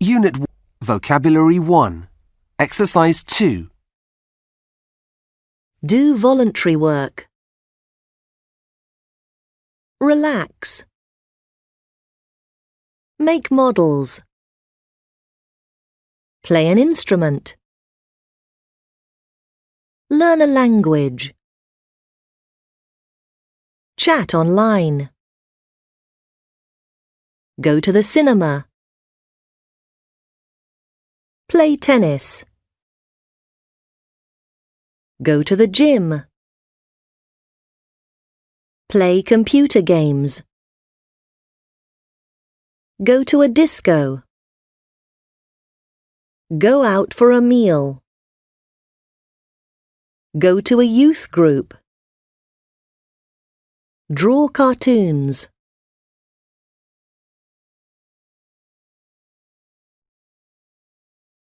Unit 1, Vocabulary 1. Exercise 2. Do voluntary work. Relax. Make models. Play an instrument. Learn a language. Chat online. Go to the cinema. Play tennis. Go to the gym. Play computer games. Go to a disco. Go out for a meal. Go to a youth group. Draw cartoons.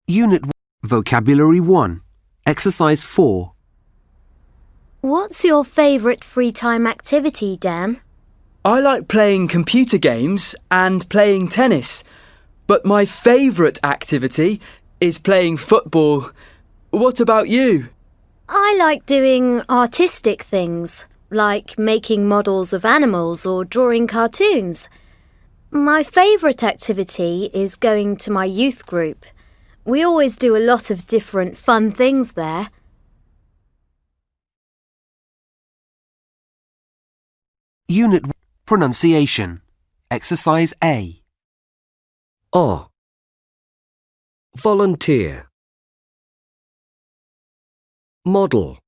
Unit 1, Vocabulary 1. Exercise 4. What's your favourite free time activity, Dan? I like playing computer games and playing tennis, but my favourite activity is playing football. What about you? I like doing artistic things, like making models of animals or drawing cartoons. My favourite activity is going to my youth group. We always do a lot of different fun things there. Unit 1, Pronunciation. Exercise A. Volunteer. Model.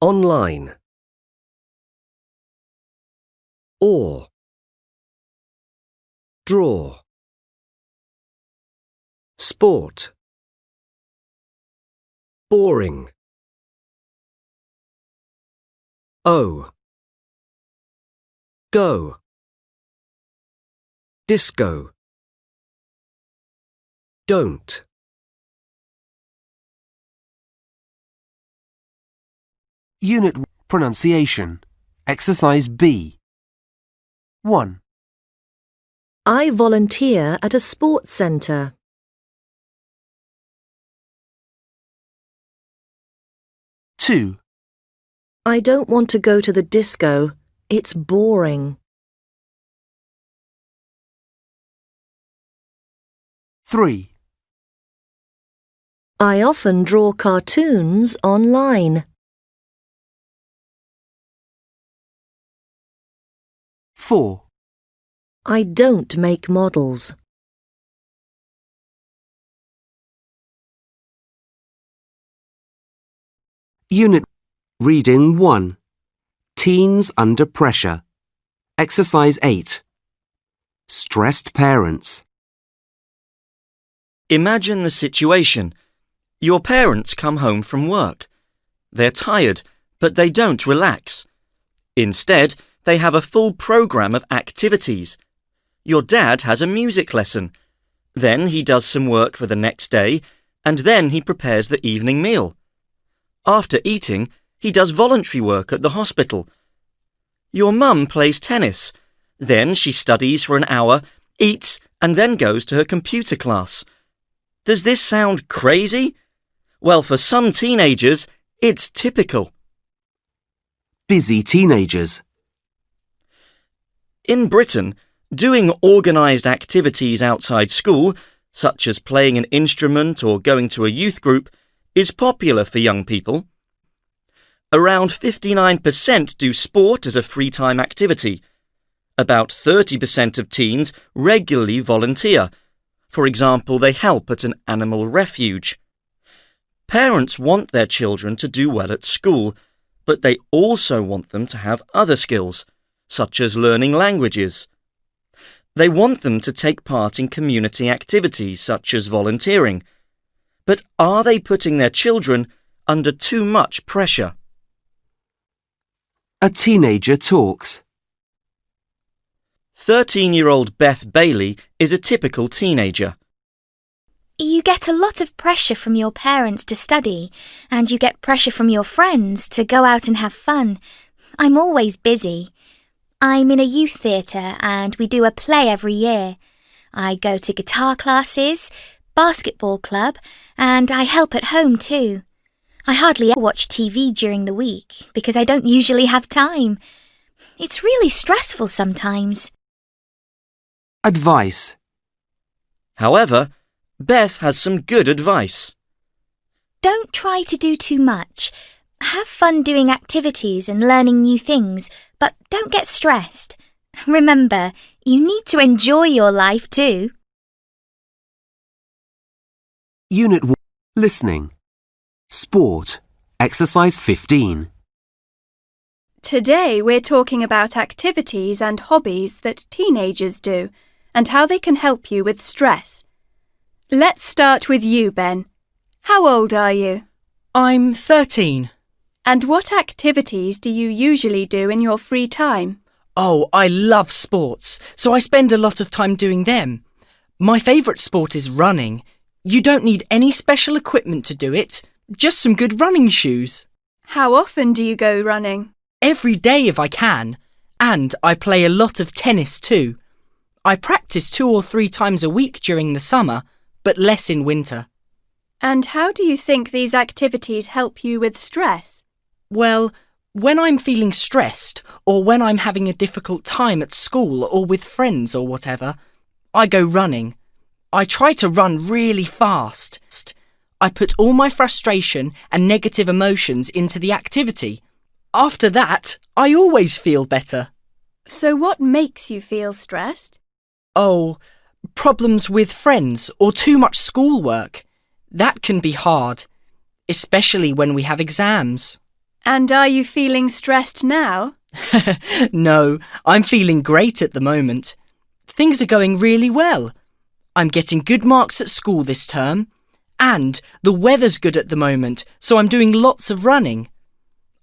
Online. Or. Draw. Sport. Boring. Go. Disco. Don't. Unit 1, Pronunciation. Exercise B. 1, I volunteer at a sports centre. 2, I don't want to go to the disco. It's boring. 3, I often draw cartoons online. 4, I don't make models. Unit Reading 1. Teens under pressure. Exercise 8. Stressed parents. Imagine the situation. Your parents come home from work. They're tired, but they don't relax. Instead, they have a full program of activities. Your dad has a music lesson. Then he does some work for the next day, and then he prepares the evening meal. After eating, he does voluntary work at the hospital. Your mum plays tennis. Then she studies for an hour, eats, and then goes to her computer class. Does this sound crazy? Well, for some teenagers, it's typical. Busy teenagers. In Britain, doing organised activities outside school, such as playing an instrument or going to a youth group, is popular for young people. Around 59% do sport as a free time activity. About 30% of teens regularly volunteer. For example, they help at an animal refuge. Parents want their children to do well at school, but they also want them to have other skills, such as learning languages. They want them to take part in community activities such as volunteering. But are they putting their children under too much pressure? A teenager talks. 13-year-old Beth Bailey is a typical teenager. You get a lot of pressure from your parents to study, and you get pressure from your friends to go out and have fun. I'm always busy. I'm in a youth theatre and we do a play every year. I go to guitar classes, basketball club, and I help at home too. I hardly ever watch TV during the week because I don't usually have time. It's really stressful sometimes. Advice. However, Beth has some good advice. Don't try to do too much. Have fun doing activities and learning new things, but don't get stressed. Remember, you need to enjoy your life too. Unit 1. Listening. Sport. Exercise 15. Today we're talking about activities and hobbies that teenagers do and how they can help you with stress. Let's start with you, Ben. How old are you? I'm 13. And what activities do you usually do in your free time? Oh, I love sports, so I spend a lot of time doing them. My favourite sport is running. You don't need any special equipment to do it, just some good running shoes. How often do you go running? Every day if I can, and I play a lot of tennis too. I practice 2 or 3 times a week during the summer, but less in winter. And how do you think these activities help you with stress? Well, when I'm feeling stressed, or when I'm having a difficult time at school or with friends or whatever, I go running. I try to run really fast. I put all my frustration and negative emotions into the activity. After that, I always feel better. So what makes you feel stressed? Oh, problems with friends or too much schoolwork. That can be hard, especially when we have exams. And are you feeling stressed now? No, I'm feeling great at the moment. Things are going really well. I'm getting good marks at school this term, and the weather's good at the moment, so I'm doing lots of running.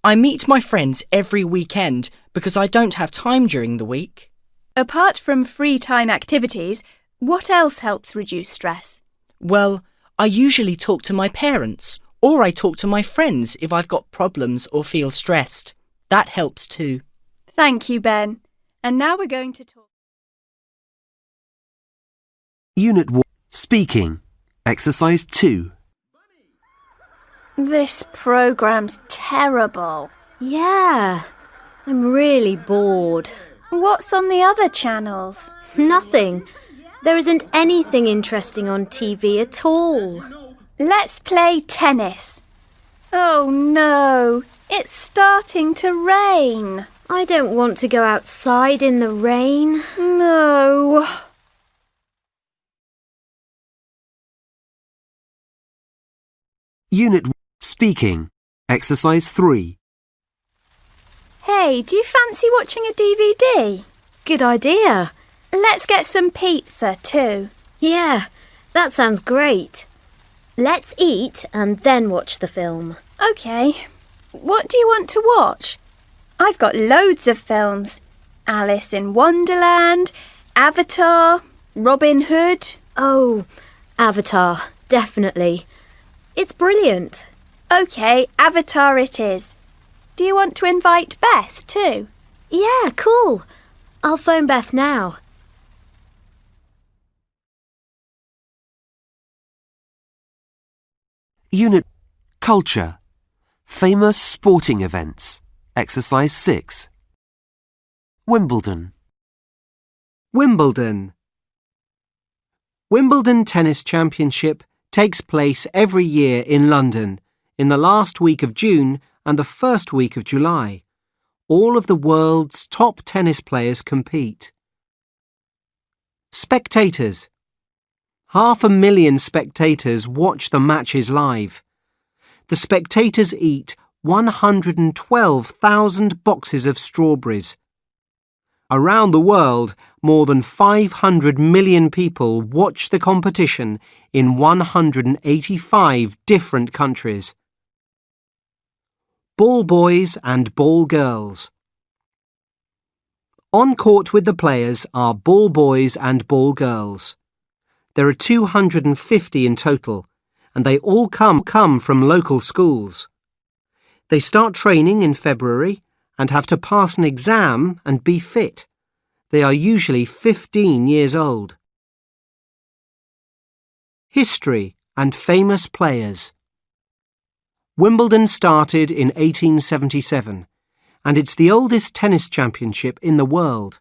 I meet my friends every weekend because I don't have time during the week. Apart from free time activities, what else helps reduce stress? Well, I usually talk to my parents, or I talk to my friends if I've got problems or feel stressed. That helps too. Thank you, Ben. And now we're going to talk. Unit 1. Speaking. Exercise 2. This program's terrible. Yeah, I'm really bored. What's on the other channels? Nothing. There isn't anything interesting on TV at all. Let's play tennis. Oh no, it's starting to rain. I don't want to go outside in the rain. No. Unit 1. Speaking. Exercise 3. Hey, do you fancy watching a DVD? Good idea. Let's get some pizza too. Yeah, that sounds great. Let's eat and then watch the film. Okay. What do you want to watch? I've got loads of films. Alice in Wonderland, Avatar, Robin Hood. Oh, Avatar, definitely. It's brilliant. Okay, Avatar it is. Do you want to invite Beth too? Yeah, cool. I'll phone Beth now. Unit Culture. Famous sporting events. Exercise 6. Wimbledon. Wimbledon. Wimbledon Tennis Championship takes place every year in London in the last week of June and the first week of July. All of the world's top tennis players compete. Spectators. 500,000 spectators watch the matches live. The spectators eat 112,000 boxes of strawberries. Around the world, more than 500 million people watch the competition in 185 different countries. Ball boys and ball girls. On court with the players are ball boys and ball girls. There are 250 in total, and they all come from local schools. They start training in February and have to pass an exam and be fit. They are usually 15 years old. History and famous players. Wimbledon started in 1877, and it's the oldest tennis championship in the world.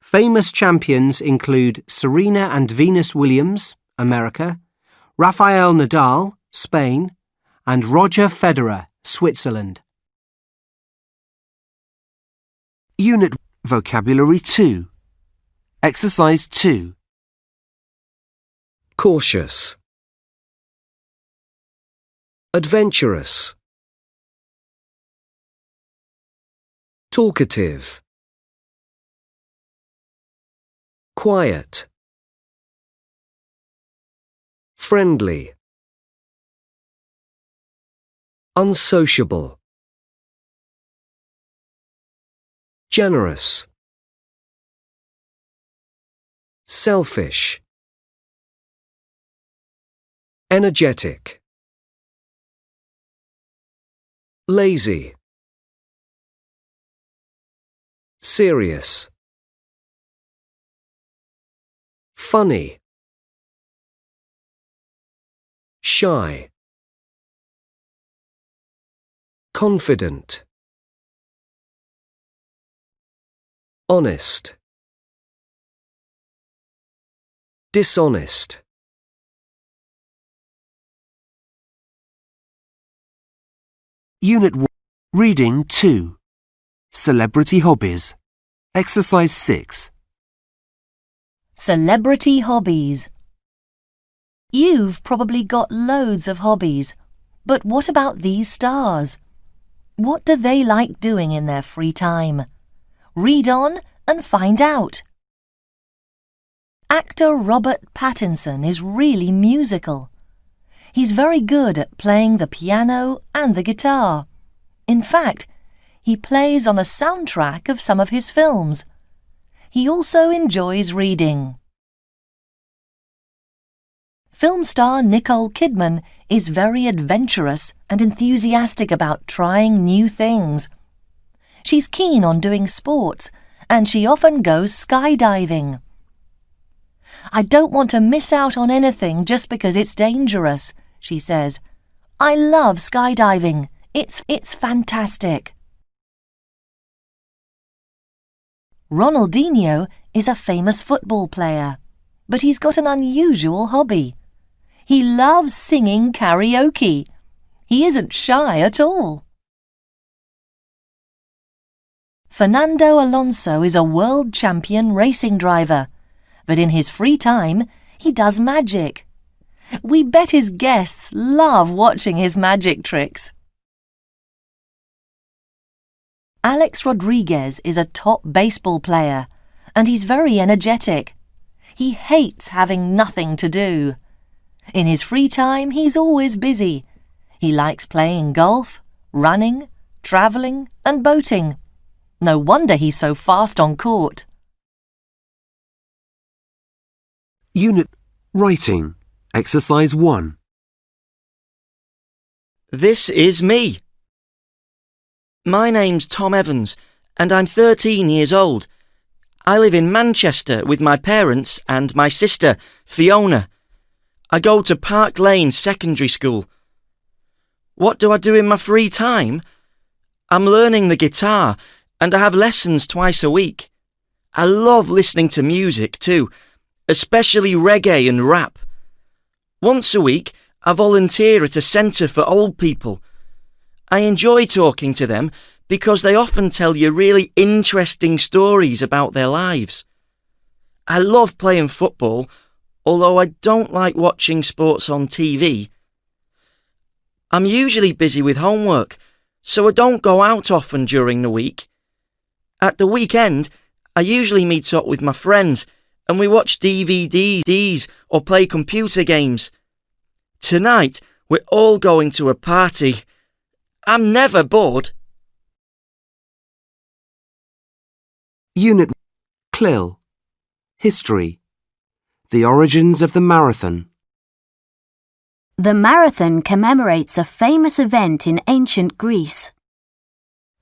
Famous champions include Serena and Venus Williams, America, Rafael Nadal, Spain, and Roger Federer, Switzerland. Unit Vocabulary 2. Exercise 2. Cautious. Adventurous. Talkative. Quiet. Friendly. Unsociable. Generous. Selfish. Energetic. Lazy. Serious. Funny. Shy. Confident. Honest. Dishonest. Unit 1. Reading 2. Celebrity hobbies. Exercise 6. Celebrity hobbies. You've probably got loads of hobbies, but what about these stars? What do they like doing in their free time? Read on and find out. Actor Robert Pattinson is really musical. He's very good at playing the piano and the guitar. In fact, he plays on the soundtrack of some of his films. He also enjoys reading. Film star Nicole Kidman is very adventurous and enthusiastic about trying new things. She's keen on doing sports, and she often goes skydiving. I don't want to miss out on anything just because it's dangerous, she says. I love skydiving. It's fantastic. Ronaldinho is a famous football player, but he's got an unusual hobby. He loves singing karaoke. He isn't shy at all. Fernando Alonso is a world champion racing driver, but in his free time, he does magic. We bet his guests love watching his magic tricks. Alex Rodriguez is a top baseball player, and he's very energetic. He hates having nothing to do. In his free time, he's always busy. He likes playing golf, running, travelling, and boating. No wonder he's so fast on court. Unit Writing. Exercise 1. This is me. My name's Tom Evans, and I'm 13 years old. I live in Manchester with my parents and my sister, Fiona. I go to Park Lane Secondary School. What do I do in my free time? I'm learning the guitar, and I have lessons twice a week. I love listening to music too, especially reggae and rap. Once a week, I volunteer at a centre for old people. I enjoy talking to them because they often tell you really interesting stories about their lives. I love playing football, although I don't like watching sports on TV. I'm usually busy with homework, so I don't go out often during the week. At the weekend, I usually meet up with my friends and we watch DVDs or play computer games. Tonight, we're all going to a party. I'm never bored. Unit CLIL. History. The origins of the marathon. The marathon commemorates a famous event in ancient Greece.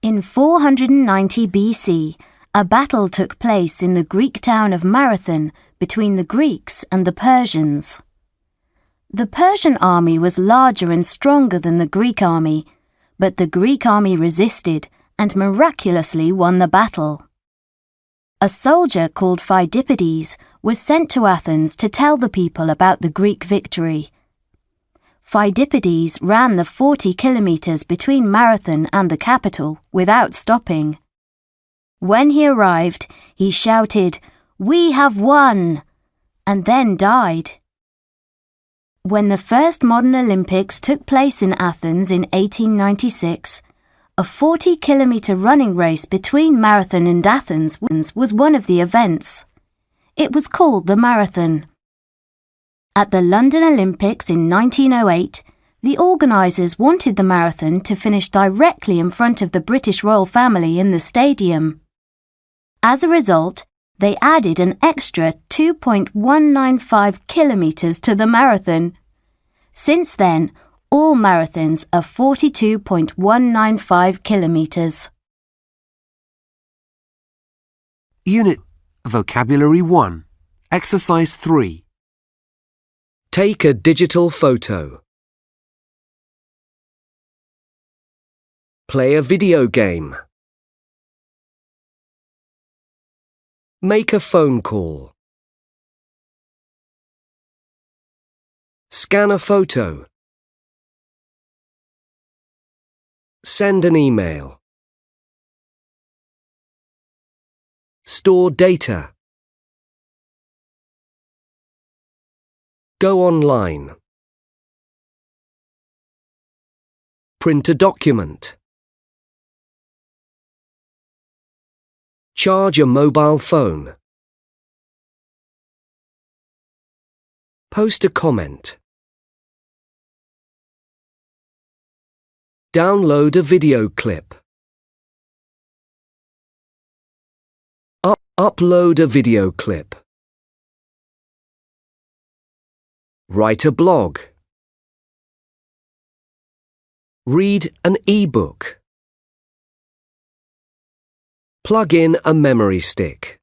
In 490 BC, a battle took place in the Greek town of Marathon between the Greeks and the Persians. The Persian army was larger and stronger than the Greek army, but the Greek army resisted and miraculously won the battle. A soldier called Phidippides was sent to Athens to tell the people about the Greek victory. Phidippides ran the 40 kilometers between Marathon and the capital without stopping. When he arrived, he shouted, "We have won!" and then died. When the first modern Olympics took place in Athens in 1896, a 40-kilometre running race between Marathon and Athens was one of the events. It was called the Marathon. At the London Olympics in 1908, the organisers wanted the marathon to finish directly in front of the British royal family in the stadium. As a result, they added an extra 2.195 kilometres to the marathon. Since then, all marathons are 42.195 kilometres. Unit Vocabulary 1. Exercise 3. Take a digital photo. Play a video game. Make a phone call. Scan a photo. Send an email. Store data. Go online. Print a document. Charge a mobile phone. Post a comment. Download a video clip. Upload a video clip. Write a blog. Read an e-book. Plug in a memory stick.